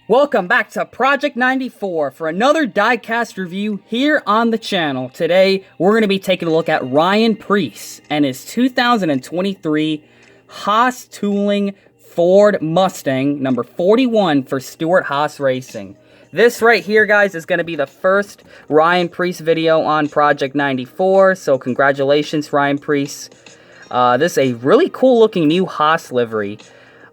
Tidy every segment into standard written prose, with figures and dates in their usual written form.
Welcome back to Project 94 for another diecast review here on the channel. Today, we're going to be taking a look at Ryan Preece and his 2023 Haas Tooling Ford Mustang number 41 for Stewart Haas Racing. This right here, guys, is going to be the first Ryan Preece video on Project 94, so congratulations, Ryan Preece. This is a really cool looking new Haas livery.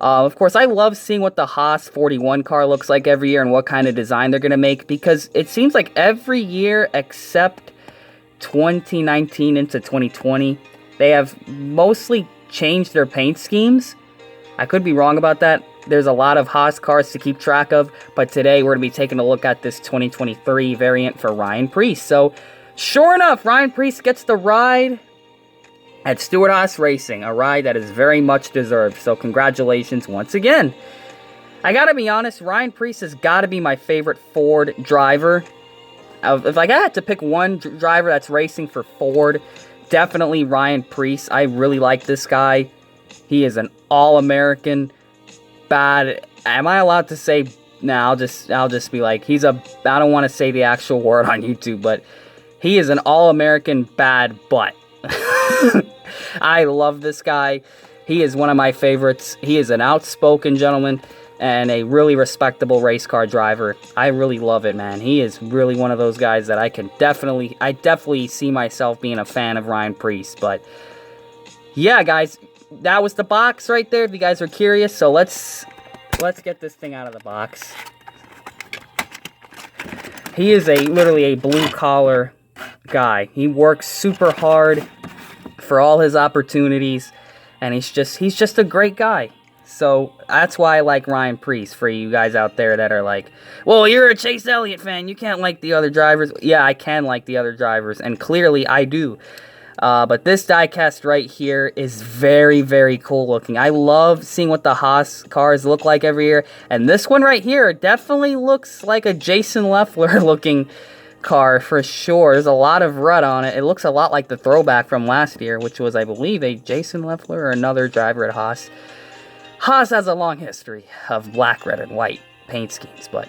Of course, I love seeing what the Haas 41 car looks like every year and what kind of design they're going to make, because it seems like every year except 2019 into 2020, they have mostly changed their paint schemes. I could be wrong about that. There's a lot of Haas cars to keep track of, but today we're going to be taking a look at this 2023 variant for Ryan Preece. So, sure enough, Ryan Preece gets the ride at Stewart Haas Racing, a ride that is very much deserved, so congratulations once again. I gotta be honest, Ryan Preece has gotta be my favorite Ford driver. If I had to pick one driver that's racing for Ford, definitely Ryan Preece. I really like this guy. He is an all-American, bad, am I allowed to say, nah, I'll just be like, I don't want to say the actual word on YouTube, but he is an all-American bad butt. I love this guy. He is one of my favorites. He is an outspoken gentleman and a really respectable race car driver. I really love it, man. He is really one of those guys that I definitely see myself being a fan of Ryan Preece. But yeah, guys, that was the box right there, if you guys are curious. So let's get this thing out of the box. He is literally a blue collar guy. He works super hard for all his opportunities, and he's just a great guy. So that's why I like Ryan Preece. For you guys out there that are like, well, you're a Chase Elliott fan, you can't like the other drivers. Yeah, I can like the other drivers, and clearly I do. But this diecast right here is very, very cool looking. I love seeing what the Haas cars look like every year, and this one right here definitely looks like a Jason Leffler looking car for sure. There's a lot of red on it. It looks a lot like the throwback from last year, which was, I believe, a Jason Leffler or another driver at Haas. Haas has a long history of black, red, and white paint schemes, but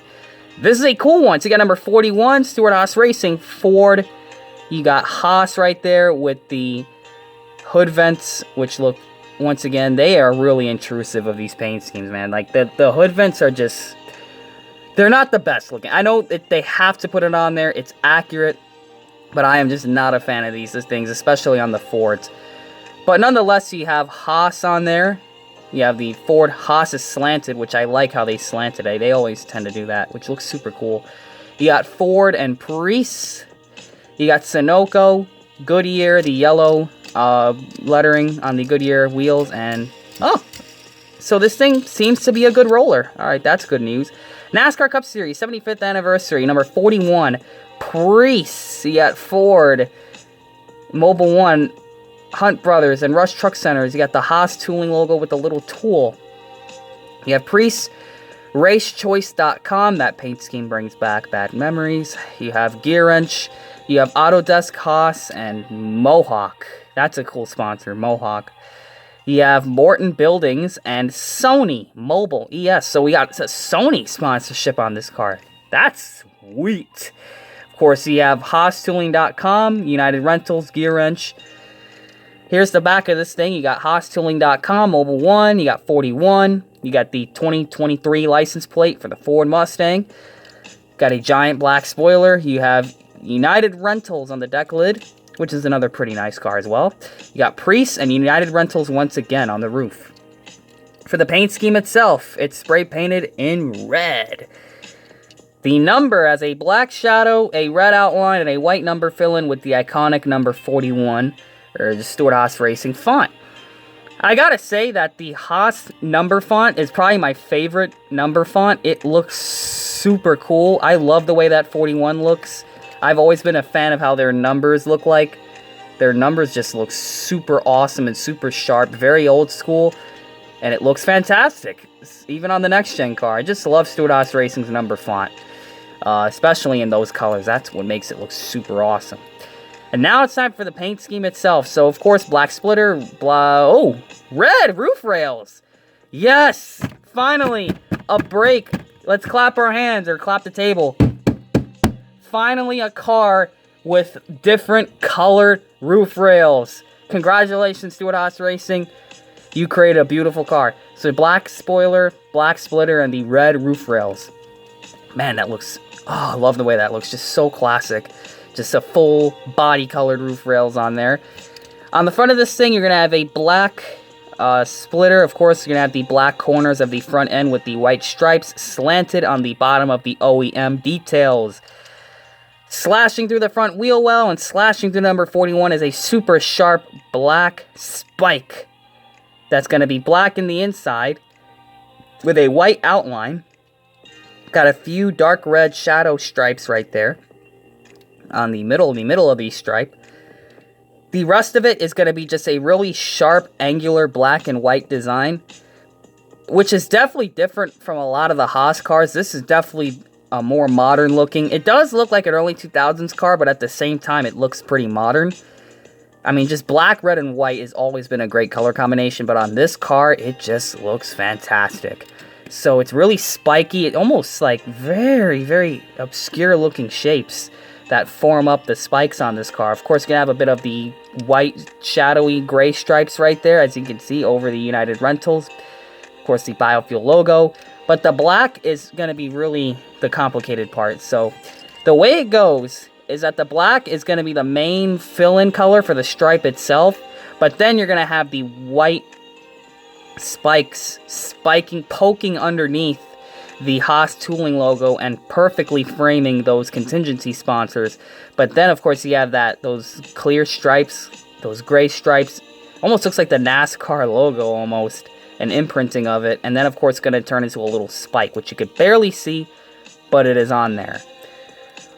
this is a cool one. So you got number 41, Stewart Haas Racing, Ford. You got Haas right there with the hood vents, which look, once again, they are really intrusive of these paint schemes, man. Like, the hood vents are just, they're not the best looking. I know that they have to put it on there. It's accurate. But I am just not a fan of these things, especially on the Fords. But nonetheless, you have Haas on there. You have the Ford Haas is slanted, which I like how they slanted. They always tend to do that, which looks super cool. You got Ford and Preece. You got Sunoco, Goodyear, the yellow lettering on the Goodyear wheels. And, oh, so this thing seems to be a good roller. All right, that's good news. NASCAR Cup Series, 75th anniversary, number 41, Preece. You got Ford, Mobile One, Hunt Brothers, and Rush Truck Centers. You got the Haas Tooling logo with the little tool. You have Preece, RaceChoice.com. That paint scheme brings back bad memories. You have Gear Wrench. You have Autodesk Haas and Mohawk. That's a cool sponsor, Mohawk. You have Morton Buildings and Sony Mobile ES. So we got a Sony sponsorship on this car. That's sweet. Of course, you have HaasTooling.com, United Rentals, Gear Wrench. Here's the back of this thing. You got HaasTooling.com, Mobile One. You got 41. You got the 2023 license plate for the Ford Mustang. Got a giant black spoiler. You have United Rentals on the deck lid, which is another pretty nice car as well. You got Preece and United Rentals once again on the roof. For the paint scheme itself, it's spray painted in red. The number has a black shadow, a red outline, and a white number fill-in with the iconic number 41, or the Stewart Haas Racing font. I gotta say that the Haas number font is probably my favorite number font. It looks super cool. I love the way that 41 looks. I've always been a fan of how their numbers look like. Their numbers just look super awesome and super sharp, very old school, and it looks fantastic, even on the next-gen car. I just love Stewart Haas Racing's number font, especially in those colors. That's what makes it look super awesome. And now it's time for the paint scheme itself. So, of course, black splitter, red roof rails. Yes, finally, a break Let's clap our hands or clap the table. Finally, a car with different colored roof rails. Congratulations, Stewart Haas Racing. You created a beautiful car. So black spoiler, black splitter, and the red roof rails. Man, that looks... Oh, I love the way that looks. Just so classic. Just a full body colored roof rails on there. On the front of this thing, you're going to have a black splitter. Of course, you're going to have the black corners of the front end with the white stripes slanted on the bottom of the OEM details. Slashing through the front wheel well and slashing through number 41 is a super sharp black spike. That's going to be black in the inside with a white outline. Got a few dark red shadow stripes right there on the middle of the stripe. The rest of it is going to be just a really sharp, angular black and white design, which is definitely different from a lot of the Haas cars. This is definitely a more modern looking. It does look like an early 2000s car, but at the same time, it looks pretty modern. I mean, just black, red, and white has always been a great color combination, but on this car, it just looks fantastic. So it's really spiky. It almost like very, very obscure looking shapes that form up the spikes on this car. Of course, you're going to have a bit of the white, shadowy, gray stripes right there, as you can see, over the United Rentals. Of course, the biofuel logo. But the black is going to be really the complicated part. So the way it goes is that the black is going to be the main fill-in color for the stripe itself. But then you're going to have the white spikes poking underneath the Haas tooling logo and perfectly framing those contingency sponsors. But then, of course, you have those clear stripes, those gray stripes. Almost looks like the NASCAR logo almost. An imprinting of it, and then of course it's going to turn into a little spike, which you could barely see, but it is on there.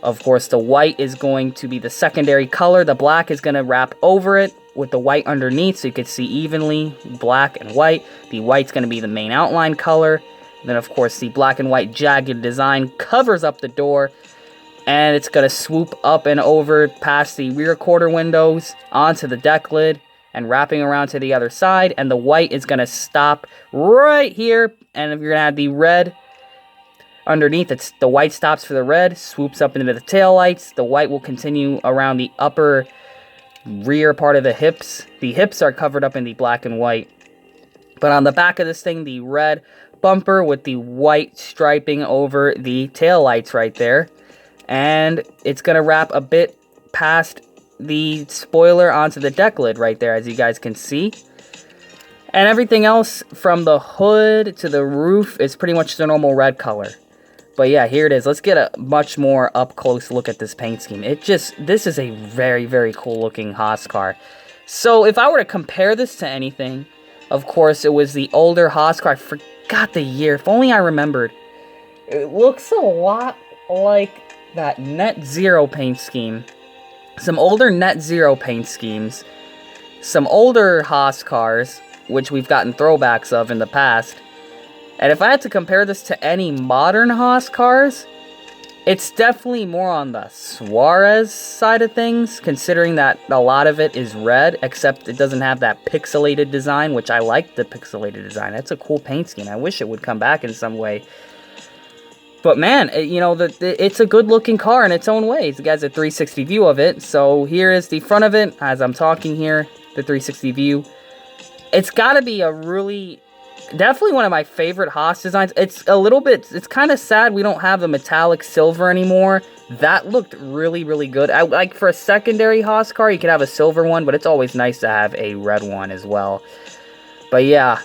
Of course, the white is going to be the secondary color. The black is going to wrap over it with the white underneath, so you could see evenly black and white. The white's going to be the main outline color. And then of course the black and white jagged design covers up the door, and it's going to swoop up and over past the rear quarter windows onto the deck lid and wrapping around to the other side, and the white is going to stop right here, and if you're going to have the red underneath, the white stops for the red, swoops up into the taillights. The white will continue around the upper rear part of the hips. The hips are covered up in the black and white, but on the back of this thing, the red bumper with the white striping over the taillights right there, and it's going to wrap a bit past the spoiler onto the deck lid right there, as you guys can see. And everything else from the hood to the roof is pretty much the normal red color. But yeah, here it is. Let's get a much more up close look at this paint scheme. This is a very, very cool looking Haas car. So if I were to compare this to anything, of course it was the older Haas car. I forgot the year. If only I remembered. It looks a lot like that Net Zero paint scheme. Some older Net Zero paint schemes, some older Haas cars, which we've gotten throwbacks of in the past. And if I had to compare this to any modern Haas cars, it's definitely more on the Suarez side of things, considering that a lot of it is red, except it doesn't have that pixelated design, which I like the pixelated design. That's a cool paint scheme. I wish it would come back in some way. But man, you know, it's a good-looking car in its own way. It has a 360 view of it. So here is the front of it, as I'm talking here, the 360 view. It's got to be a really, definitely one of my favorite Haas designs. It's kind of sad we don't have the metallic silver anymore. That looked really, really good. Like for a secondary Haas car, you could have a silver one, but it's always nice to have a red one as well. But yeah,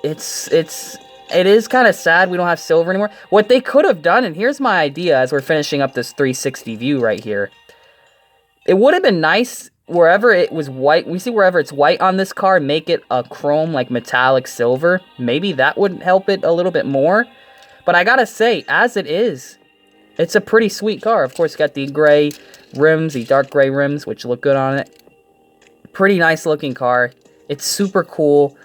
it is kind of sad we don't have silver anymore. What they could have done, and here's my idea as we're finishing up this 360 view right here. It would have been nice wherever it was white. We see wherever it's white on this car, make it a chrome, like metallic silver. Maybe that would help it a little bit more. But I gotta say, as it is, it's a pretty sweet car. Of course, got the gray rims, the dark gray rims, which look good on it. Pretty nice looking car. It's super cool.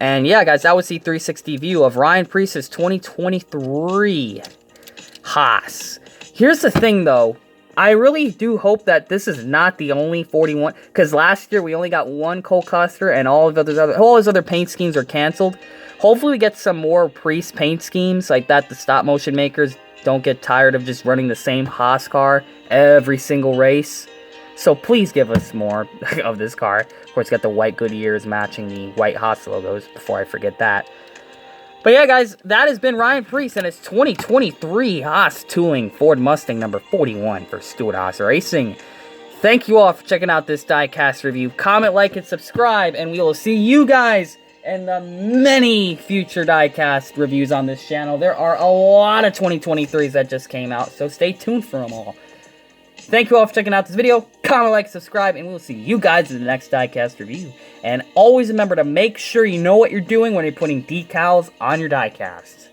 And yeah, guys, that was the 360 view of Ryan Preece's 2023 Haas. Here's the thing, though. I really do hope that this is not the only 41, because last year we only got one Cole Custer and all his other paint schemes are canceled. Hopefully we get some more Preece paint schemes like that. The stop motion makers don't get tired of just running the same Haas car every single race. So please give us more of this car. Of course, got the white Goodyears matching the white Haas logos before I forget that. But yeah, guys, that has been Ryan Preece and his 2023 Haas Tooling Ford Mustang number 41 for Stewart Haas Racing. Thank you all for checking out this diecast review. Comment, like, and subscribe, and we will see you guys in the many future diecast reviews on this channel. There are a lot of 2023s that just came out, so stay tuned for them all. Thank you all for checking out this video. Comment, like, subscribe, and we'll see you guys in the next diecast review. And always remember to make sure you know what you're doing when you're putting decals on your diecast.